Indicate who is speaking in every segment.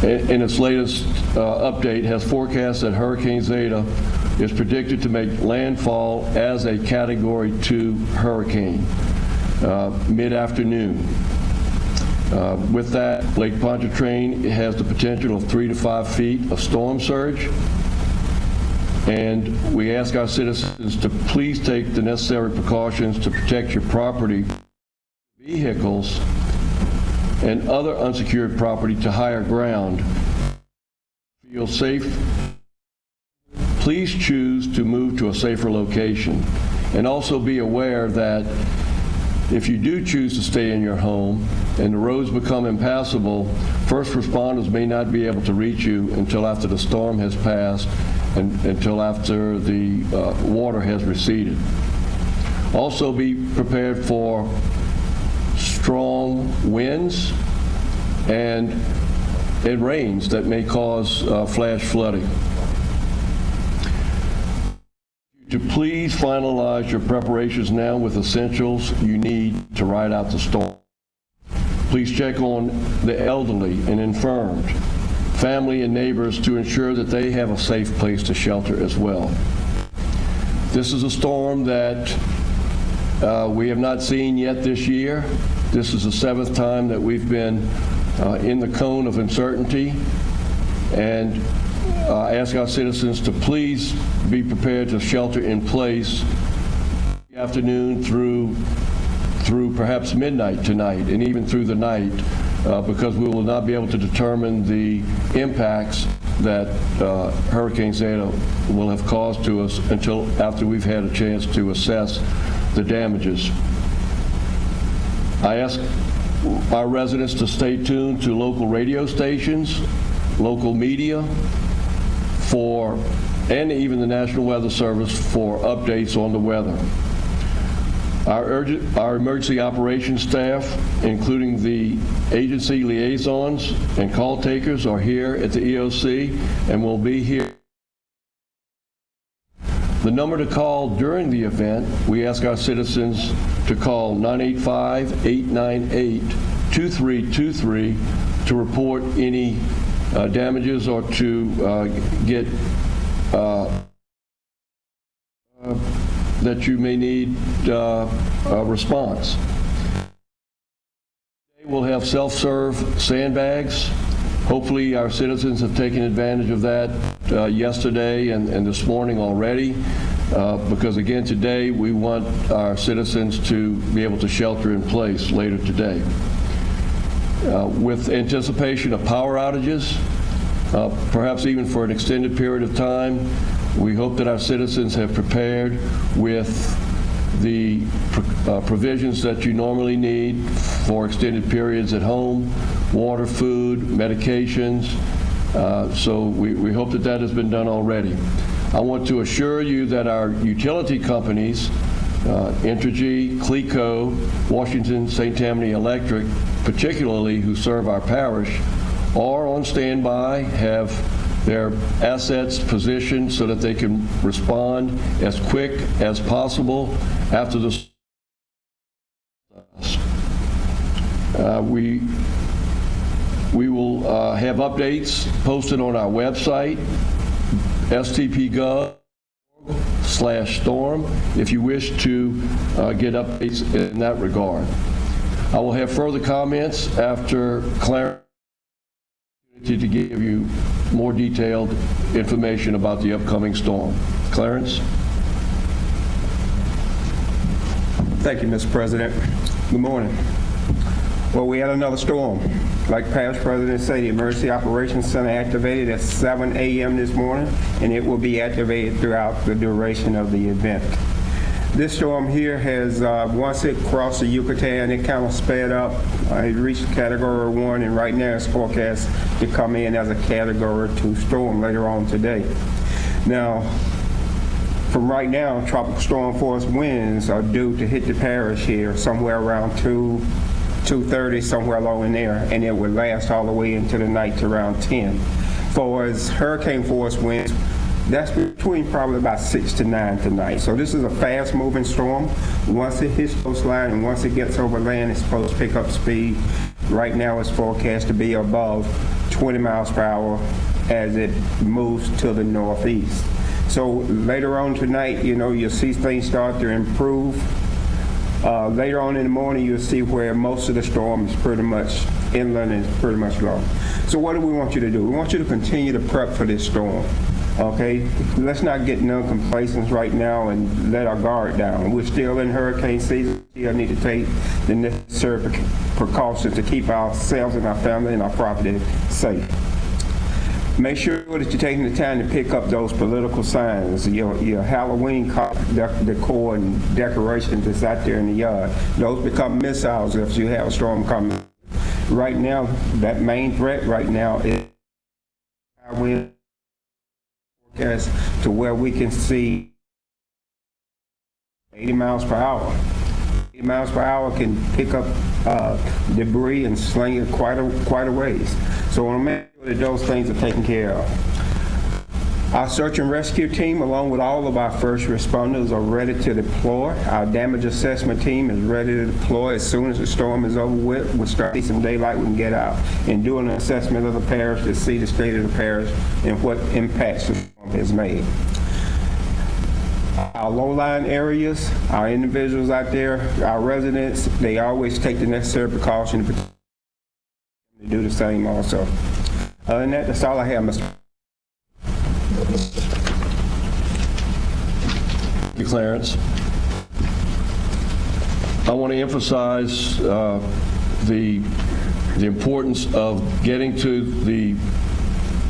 Speaker 1: in its latest update, has forecast that Hurricane Zeta is predicted to make landfall as a Category 2 hurricane mid-afternoon. With that, Lake Pontchartrain has the potential of 3 to 5 feet of storm surge. And we ask our citizens to please take the necessary precautions to protect your property, vehicles, and other unsecured property to higher ground. Feel safe. Please choose to move to a safer location. And also be aware that if you do choose to stay in your home and the roads become impassable, first responders may not be able to reach you until after the storm has passed and until after the water has receded. Also be prepared for strong winds and rains that may cause flash flooding. To please finalize your preparations now with essentials you need to ride out the storm. Please check on the elderly and infirmed, family and neighbors to ensure that they have a safe place to shelter as well. This is a storm that we have not seen yet this year. This is the 7th time that we've been in the cone of uncertainty, and I ask our citizens to please be prepared to shelter in place afternoon through perhaps midnight tonight and even through the night, because we will not be able to determine the impacts that Hurricane Zeta will have caused to us until after we've had a chance to assess the damages. I ask our residents to stay tuned to local radio stations, local media, and even the National Weather Service for updates on the weather. Our emergency operations staff, including the agency liaisons and call takers, are here at the EOC and will be here. The number to call during the event, we ask our citizens to call 985-898-2323 to report any damages or to get that you may need a response. We'll have self-serve sandbags. Hopefully our citizens have taken advantage of that yesterday and this morning already, because again today we want our citizens to be able to shelter in place later today. With anticipation of power outages, perhaps even for an extended period of time, we hope that our citizens have prepared with the provisions that you normally need for extended periods at home: water, food, medications. So we hope that that has been done already. I want to assure you that our utility companies, Entergy, Clico, Washington, St. Tammany Electric, particularly who serve our parish, are on standby, have their assets positioned so that they can respond as quick as possible after the we will have updates posted on our website, stpgov/storm, if you wish to get updates in that regard. I will have further comments after Clarence to give you more detailed information about the upcoming storm. Clarence?
Speaker 2: Thank you, Mr. President. Good morning. Well, we had another storm. Like past presidents say, the Emergency Operations Center activated at 7 a.m. this morning, and it will be activated throughout the duration of the event. This storm here has, once it crossed the Yucatan, it kind of sped up. It reached Category 1, and right now it's forecast to come in as a Category 2 storm later on today. Now, from right now, tropical storm force winds are due to hit the parish here somewhere around 2:30, somewhere along in there, and it will last all the way into the night to around 10. For as hurricane force winds, that's between probably about 6 to 9 tonight. So this is a fast-moving storm. Once it hits coastline and once it gets over land, it's supposed to pick up speed. Right now it's forecast to be above 20 miles per hour as it moves to the northeast. So later on tonight, you'll see things start to improve. Later on in the morning, you'll see where most of the storm is pretty much inland and is pretty much low. So what do we want you to do? We want you to continue to prep for this storm. Okay, let's not get no complacent right now and let our guard down. We're still in hurricane season. We need to take the necessary precautions to keep ourselves and our family and our property safe. Make sure that you're taking the time to pick up those political signs, your Halloween decor and decorations that's out there in the yard. Those become missiles if you have a storm coming. Right now, that main threat right now is high wind forecast to where we can see 80 miles per hour. 80 miles per hour can pick up debris and sling it quite a ways. So I want to make sure that those things are taken care of. Our search and rescue team, along with all of our first responders, are ready to deploy. Our damage assessment team is ready to deploy as soon as the storm is over with. We'll start to see some daylight, we can get out and do an assessment of the parish to see the state of the parish and what impacts the storm has made. Our low-lying areas, our individuals out there, our residents, they always take the necessary precaution to do the same also. Other than that, that's all I have, Mr.
Speaker 1: Thank you, Clarence. I want to emphasize the importance of getting to the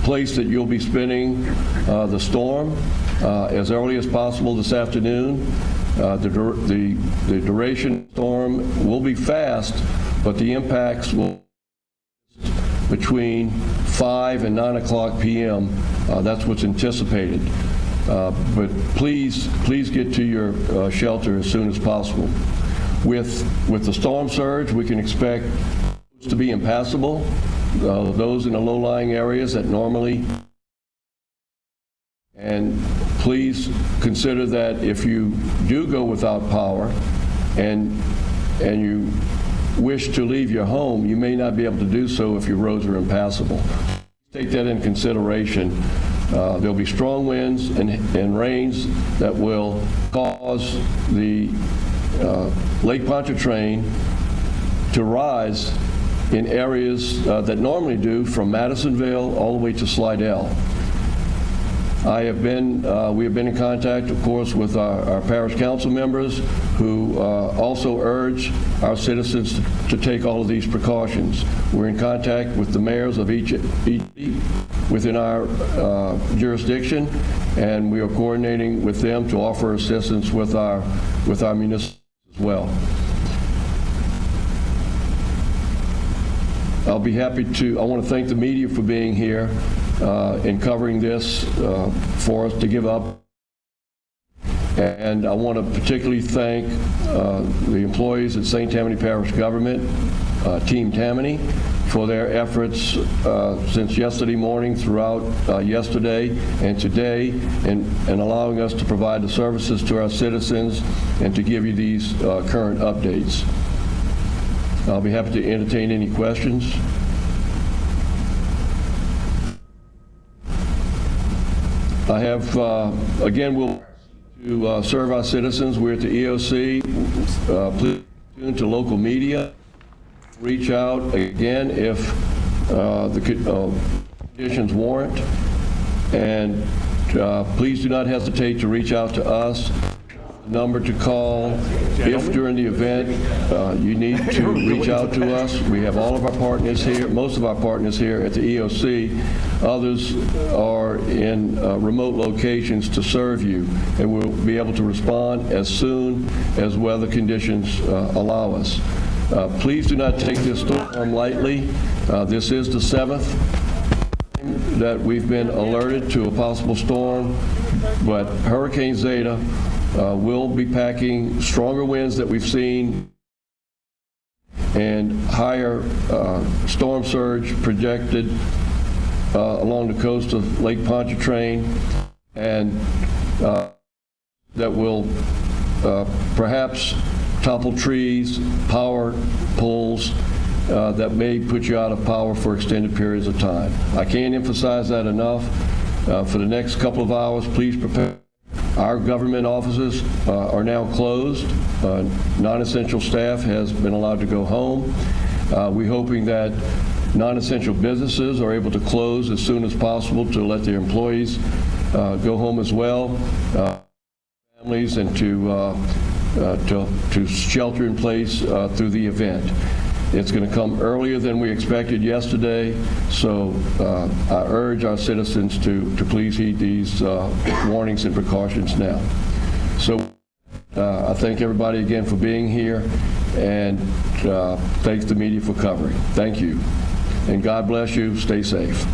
Speaker 1: place that you'll be spending the storm as early as possible this afternoon. The duration of the storm will be fast, but the impacts will between 5 and 9 o'clock p.m. That's what's anticipated. But please get to your shelter as soon as possible. With the storm surge, we can expect to be impassable. Those in the low-lying areas that normally, and please consider that if you do go without power and you wish to leave your home, you may not be able to do so if your roads are impassable. Take that in consideration. There'll be strong winds and rains that will cause the Lake Pontchartrain to rise in areas that normally do from Madisonville all the way to Slidell. We have been in contact, of course, with our parish council members who also urge our citizens to take all of these precautions. We're in contact with the mayors of each within our jurisdiction, and we are coordinating with them to offer assistance with our municipalities as well. I'll be happy to, I want to thank the media for being here and covering this for us to give up. And I want to particularly thank the employees at St. Tammany Parish Government, Team Tammany, for their efforts since yesterday morning, throughout yesterday and today, and allowing us to provide the services to our citizens and to give you these current updates. I'll be happy to entertain any questions. I have, again, we'll to serve our citizens. We're at the EOC. Please tune to local media. Reach out again if the conditions warrant. And please do not hesitate to reach out to us. The number to call if during the event you need to reach out to us. We have all of our partners here, most of our partners here at the EOC. Others are in remote locations to serve you, and we'll be able to respond as soon as weather conditions allow us. Please do not take this storm lightly. This is the 7th that we've been alerted to a possible storm, but Hurricane Zeta will be packing stronger winds that we've seen and higher storm surge projected along the coast of Lake Pontchartrain, and that will perhaps topple trees, power poles, that may put you out of power for extended periods of time. I can't emphasize that enough. For the next couple of hours, please prepare. Our government offices are now closed. Non-essential staff has been allowed to go home. We're hoping that non-essential businesses are able to close as soon as possible to let their employees go home as well, families, and to shelter in place through the event. It's going to come earlier than we expected yesterday, so I urge our citizens to please heed these warnings and precautions now. So I thank everybody again for being here, and thanks the media for covering. Thank you. And God bless you. Stay safe.